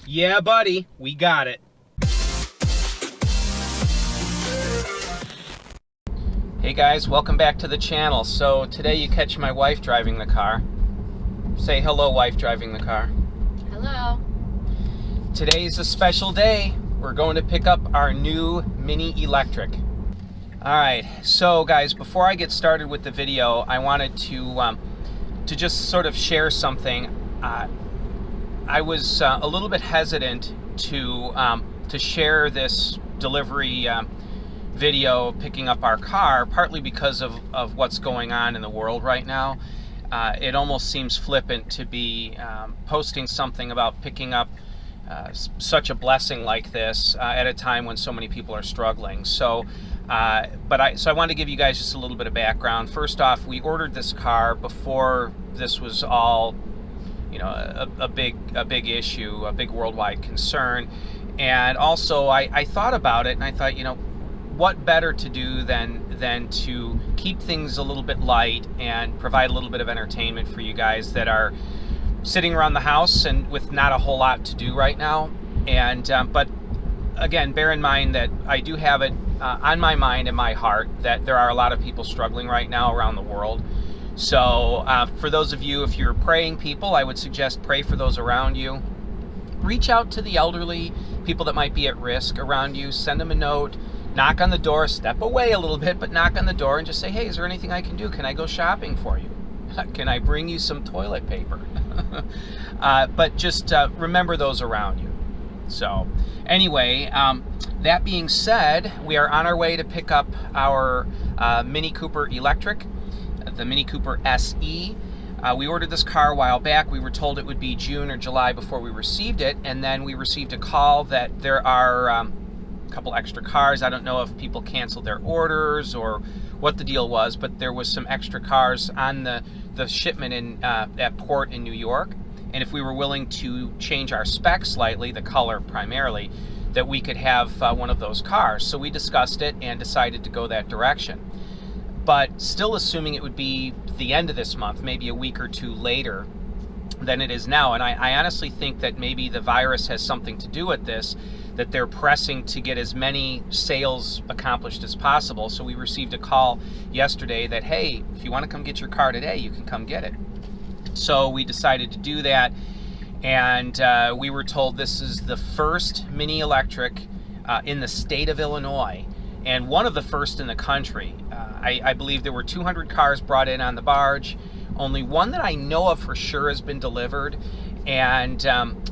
Yeah, buddy, we got it. Hey guys, welcome back to the channel. So today you catch my wife driving the car. Say hello, wife driving the car. Hello. Today's a special day. We're going to pick up our new Mini Electric. Alright, so guys, before I get started with the video, I wanted to just sort of share something. I was a little bit hesitant to share this delivery video picking up our car, partly because of what's going on in the world right now. It almost seems flippant to be posting something about picking up such a blessing like this at a time when so many people are struggling. So I wanted to give you guys just a little bit of background. First off, we ordered this car before this was all, you know, a big issue, a big worldwide concern. And also I thought about it and I thought, you know, what better to do than to keep things a little bit light and provide a little bit of entertainment for you guys that are sitting around the house and with not a whole lot to do right now. And but again, bear in mind that I do have it on my mind and my heart that there are a lot of people struggling right now around the world. So for those of you, if you're praying people, I would suggest pray for those around you. Reach out to the elderly, people that might be at risk around you. Send them a note. Knock on the door, step away a little bit, but knock on the door and just say, hey, is there anything I can do? Can I go shopping for you? Can I bring you some toilet paper? But just remember those around you. So anyway, that being said, we are on our way to pick up our Mini Cooper Electric, the Mini Cooper SE. We ordered this car a while back. We were told it would be June or July before we received it, and then we received a call that there are couple extra cars. I don't know if people canceled their orders or what the deal was, but there was some extra cars on the shipment in at port in New York, and if we were willing to change our specs slightly, the color primarily, that we could have one of those cars. So we discussed it and decided to go that direction, but still assuming it would be the end of this month, maybe a week or two later than it is now. And I honestly think that maybe the virus has something to do with this, that they're pressing to get as many sales accomplished as possible. So we received a call yesterday that, hey, if you want to come get your car today, you can come get it. So we decided to do that, and we were told this is the first Mini Electric in the state of Illinois, and one of the first in the country. I believe there were 200 cars brought in on the barge. Only one that I know of for sure has been delivered. And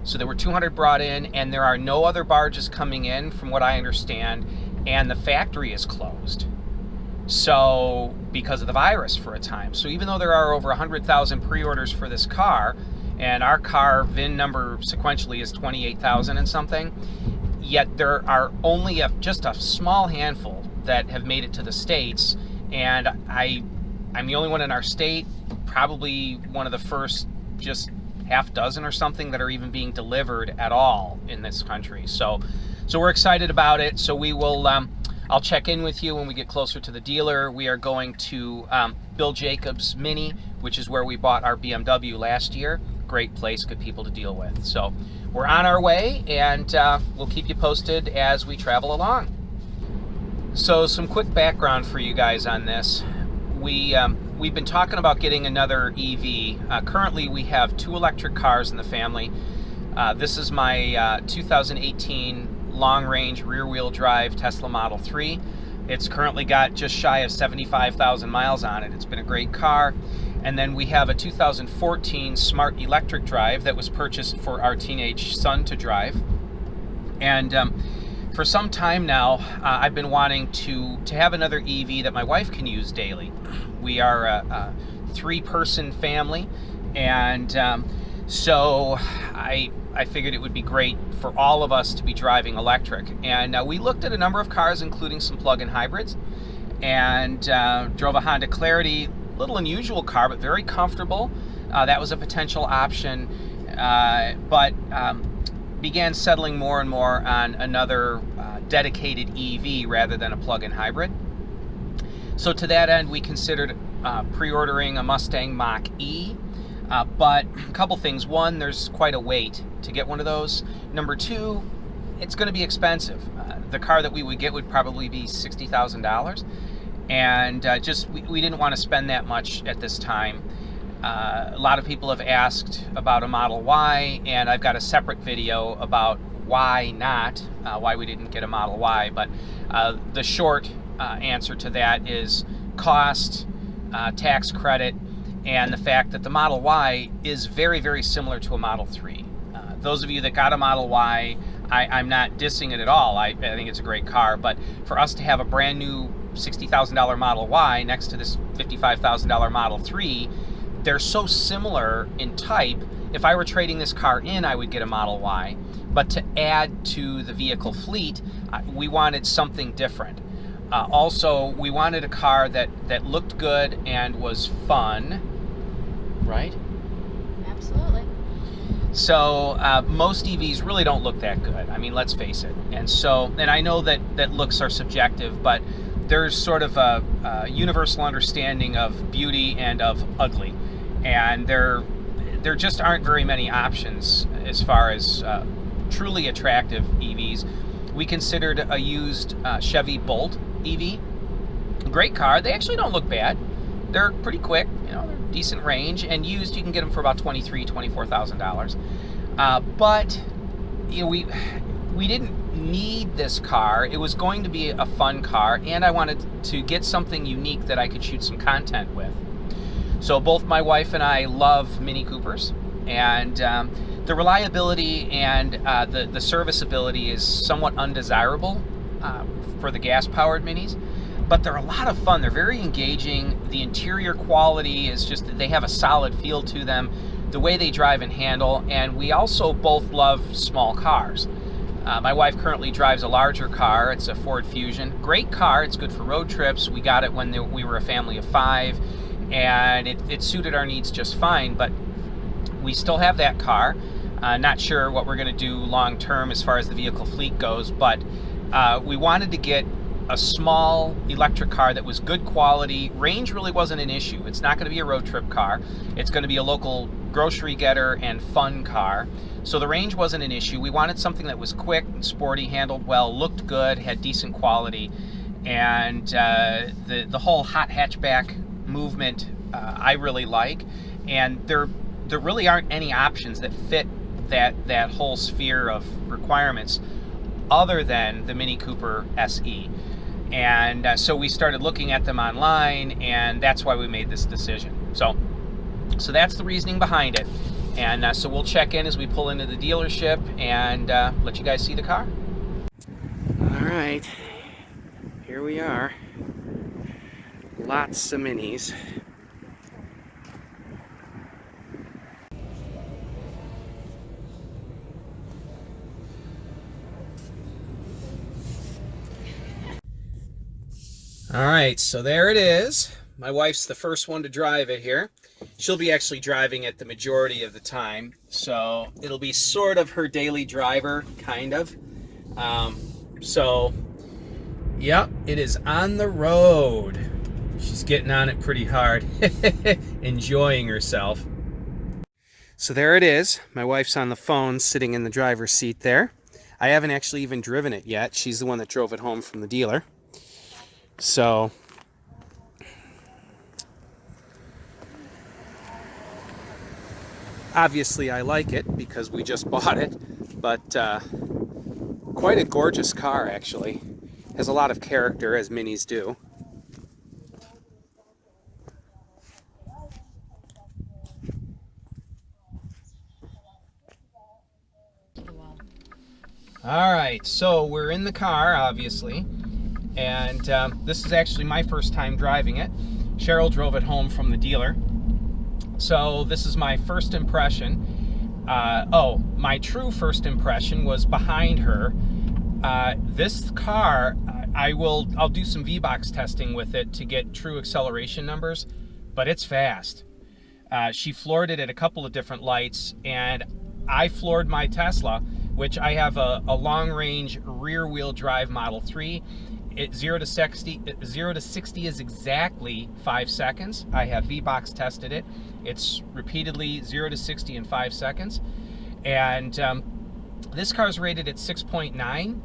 so there were 200 brought in, and there are no other barges coming in from what I understand, and the factory is closed, so because of the virus for a time. So even though there are over 100,000 pre-orders for this car, and our car VIN number sequentially is 28,000 and something, yet there are only just a small handful that have made it to the States, and I'm the only one in our state, probably one of the first just half dozen or something that are even being delivered at all in this country. So we're excited about it. So we will, I'll check in with you when we get closer to the dealer. We are going to Bill Jacobs Mini, which is where we bought our BMW last year. Great place, good people to deal with. So we're on our way, and we'll keep you posted as we travel along. So some quick background for you guys on this. We've been talking about getting another EV. Currently, we have 2 electric cars in the family. This is my 2018 long-range rear-wheel drive Tesla Model 3. It's currently got just shy of 75,000 miles on it. It's been a great car. And then we have a 2014 Smart Electric Drive that was purchased for our teenage son to drive. And for some time now, I've been wanting to have another EV that my wife can use daily. We are a 3-person family, and so I figured it would be great for all of us to be driving electric. And we looked at a number of cars, including some plug-in hybrids, and drove a Honda Clarity. Little unusual car, but very comfortable. That was a potential option, but began settling more and more on another dedicated EV rather than a plug-in hybrid. So to that end, we considered pre-ordering a Mustang Mach-E. But a couple things. One, there's quite a wait to get one of those. Number two, it's going to be expensive. The car that we would get would probably be $60,000, and we didn't want to spend that much at this time. A lot of people have asked about a Model Y, and I've got a separate video about why not, why we didn't get a Model Y. But the short answer to that is cost, tax credit, and the fact that the Model Y is very, very similar to a Model 3. Those of you that got a Model Y, I'm not dissing it at all. I think it's a great car, but for us to have a brand new $60,000 Model Y next to this $55,000 Model 3, they're so similar in type. If I were trading this car in, I would get a Model Y. But to add to the vehicle fleet, we wanted something different. Also, we wanted a car that looked good and was fun, right? Absolutely. So most EVs really don't look that good. I mean, let's face it. And I know that looks are subjective, but there's sort of a universal understanding of beauty and of ugly. And there just aren't very many options as far as truly attractive EVs. We considered a used Chevy Bolt EV. Great car. They actually don't look bad. They're pretty quick, they're decent range, and used you can get them for about $23,000, $24,000. But we didn't need this car. It was going to be a fun car, and I wanted to get something unique that I could shoot some content with. So both my wife and I love Mini Coopers, and the reliability and the serviceability is somewhat undesirable for the gas-powered Minis, but they're a lot of fun. They're very engaging. The interior quality is just that they have a solid feel to them, the way they drive and handle, and we also both love small cars. My wife currently drives a larger car. It's a Ford Fusion. Great car. It's good for road trips. We got it when we were a family of 5, and it suited our needs just fine, but we still have that car. Not sure what we're going to do long term as far as the vehicle fleet goes, but we wanted to get a small electric car that was good quality. Range really wasn't an issue. It's not going to be a road trip car. It's going to be a local grocery getter and fun car. So the range wasn't an issue. We wanted something that was quick and sporty, handled well, looked good, had decent quality, and the whole hot hatchback movement I really like. And there really aren't any options that fit that whole sphere of requirements other than the Mini Cooper SE. And so we started looking at them online, and that's why we made this decision. So that's the reasoning behind it. And so we'll check in as we pull into the dealership and let you guys see the car. All right, here we are. Lots of Minis. All right, so there it is. My wife's the first one to drive it here. She'll be actually driving it the majority of the time, so it'll be sort of her daily driver, kind of. So, yep, it is on the road. She's getting on it pretty hard, enjoying herself. So there it is. My wife's on the phone, sitting in the driver's seat there. I haven't actually even driven it yet. She's the one that drove it home from the dealer. So, obviously I like it because we just bought it, but quite a gorgeous car actually. Has a lot of character, as Minis do. All right, so we're in the car, obviously. And this is actually my first time driving it. Cheryl drove it home from the dealer. So this is my first impression. My true first impression was behind her. This car, I'll do some V-Box testing with it to get true acceleration numbers, but it's fast. She floored it at a couple of different lights, and I floored my Tesla, which I have a long-range rear-wheel drive Model 3. 0 to 60 is exactly 5 seconds. I have VBox tested it. It's repeatedly 0 to 60 in 5 seconds. And this car's rated at 6.9.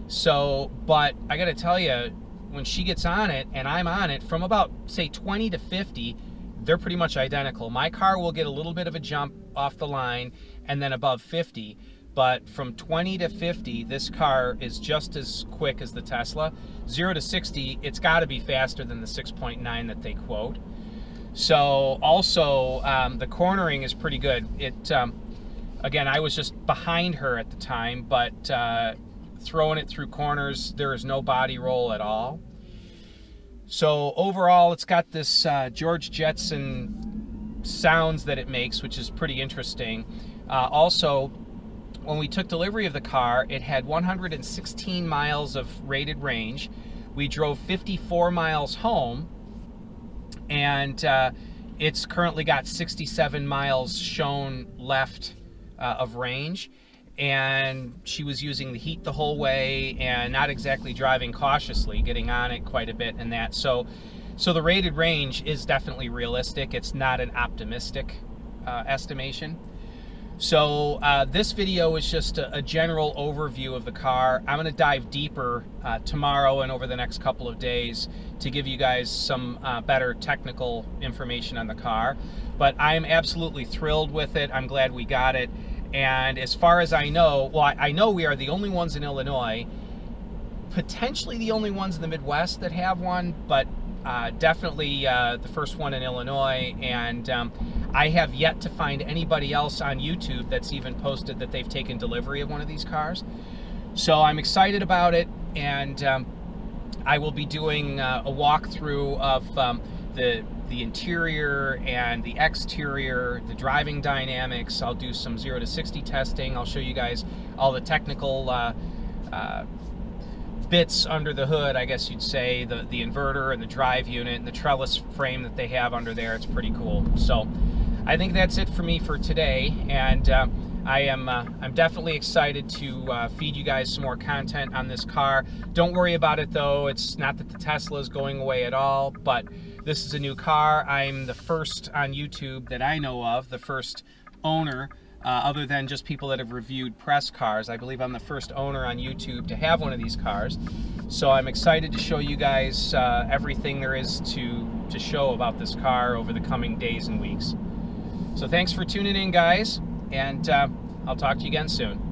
So, but I got to tell you, when she gets on it and I'm on it, from about, say, 20 to 50, they're pretty much identical. My car will get a little bit of a jump off the line and then above 50. But from 20 to 50, this car is just as quick as the Tesla. 0 to 60, it's got to be faster than the 6.9 that they quote. So also, the cornering is pretty good. It, again, I was just behind her at the time, but throwing it through corners, there is no body roll at all. So overall, it's got this George Jetson sounds that it makes, which is pretty interesting. Also, when we took delivery of the car, it had 116 miles of rated range. We drove 54 miles home, and it's currently got 67 miles shown left of range. And she was using the heat the whole way and not exactly driving cautiously, getting on it quite a bit and that. So the rated range is definitely realistic. It's not an optimistic estimation. So this video is just a general overview of the car. I'm going to dive deeper tomorrow and over the next couple of days to give you guys some better technical information on the car. But I'm absolutely thrilled with it. I'm glad we got it. And as far as I know, well, I know we are the only ones in Illinois, potentially the only ones in the Midwest that have one, but definitely the first one in Illinois. And I have yet to find anybody else on YouTube that's even posted that they've taken delivery of one of these cars. So I'm excited about it, and I will be doing a walkthrough of the interior and the exterior, the driving dynamics. I'll do some 0 to 60 testing. I'll show you guys all the technical bits under the hood, I guess you'd say, the inverter and the drive unit and the trellis frame that they have under there. It's pretty cool. So I think that's it for me for today, and I'm definitely excited to feed you guys some more content on this car. Don't worry about it though. It's not that the Tesla is going away at all, but this is a new car. I'm the first on YouTube that I know of, the first owner, other than just people that have reviewed press cars. I believe I'm the first owner on YouTube to have one of these cars. So I'm excited to show you guys everything there is to show about this car over the coming days and weeks. So thanks for tuning in, guys, and I'll talk to you again soon.